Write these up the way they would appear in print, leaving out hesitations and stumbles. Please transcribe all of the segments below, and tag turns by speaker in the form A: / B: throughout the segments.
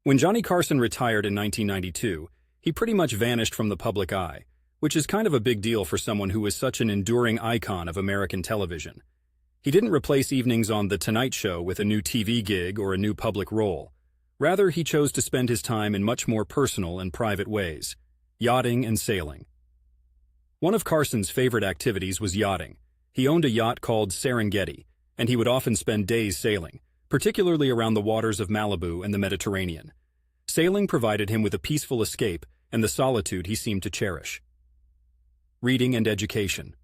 A: When Johnny Carson retired in 1992, he pretty much vanished from the public eye, which is kind of a big deal for someone who was such an enduring icon of American television. He didn't replace evenings on The Tonight Show with a new TV gig or a new public role. Rather, he chose to spend his time in much more personal and private ways, yachting and sailing. One of Carson's favorite activities was yachting. He owned a yacht called Serengeti, and he would often spend days sailing, particularly around the waters of Malibu and the Mediterranean. Sailing provided him with a peaceful escape and the solitude he seemed to cherish. Reading and education.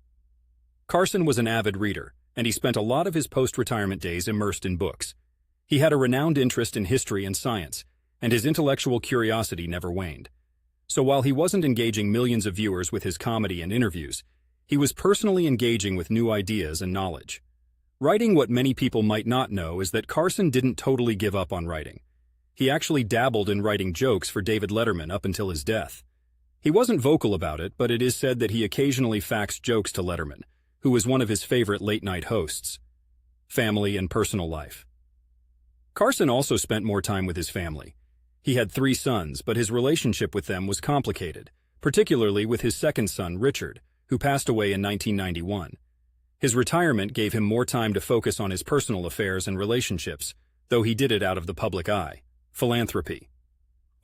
A: Carson was an avid reader, and he spent a lot of his post-retirement days immersed in books. He had a renowned interest in history and science, and his intellectual curiosity never waned. So while he wasn't engaging millions of viewers with his comedy and interviews, he was personally engaging with new ideas and knowledge. Writing what many people might not know is that Carson didn't totally give up on writing. He actually dabbled in writing jokes for David Letterman up until his death. He wasn't vocal about it, but it is said that he occasionally faxed jokes to Letterman, who was one of his favorite late-night hosts. Family and personal life. Carson also spent more time with his family. He had 3 sons, but his relationship with them was complicated, particularly with his second son, Richard, who passed away in 1991. His retirement gave him more time to focus on his personal affairs and relationships, though he did it out of the public eye. Philanthropy.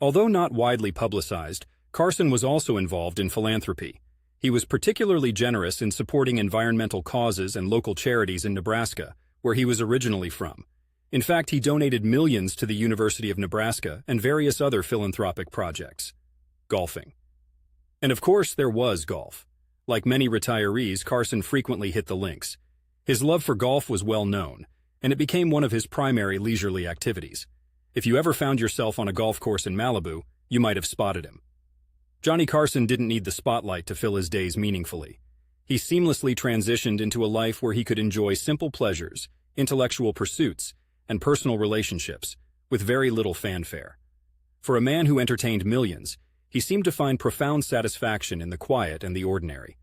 A: Although not widely publicized, Carson was also involved in philanthropy. He was particularly generous in supporting environmental causes and local charities in Nebraska, where he was originally from. In fact, he donated millions to the University of Nebraska and various other philanthropic projects. Golfing. And of course, there was golf. Like many retirees, Carson frequently hit the links. His love for golf was well known, and it became one of his primary leisurely activities. If you ever found yourself on a golf course in Malibu, you might have spotted him. Johnny Carson didn't need the spotlight to fill his days meaningfully. He seamlessly transitioned into a life where he could enjoy simple pleasures, intellectual pursuits, and personal relationships, with very little fanfare. For a man who entertained millions, he seemed to find profound satisfaction in the quiet and the ordinary.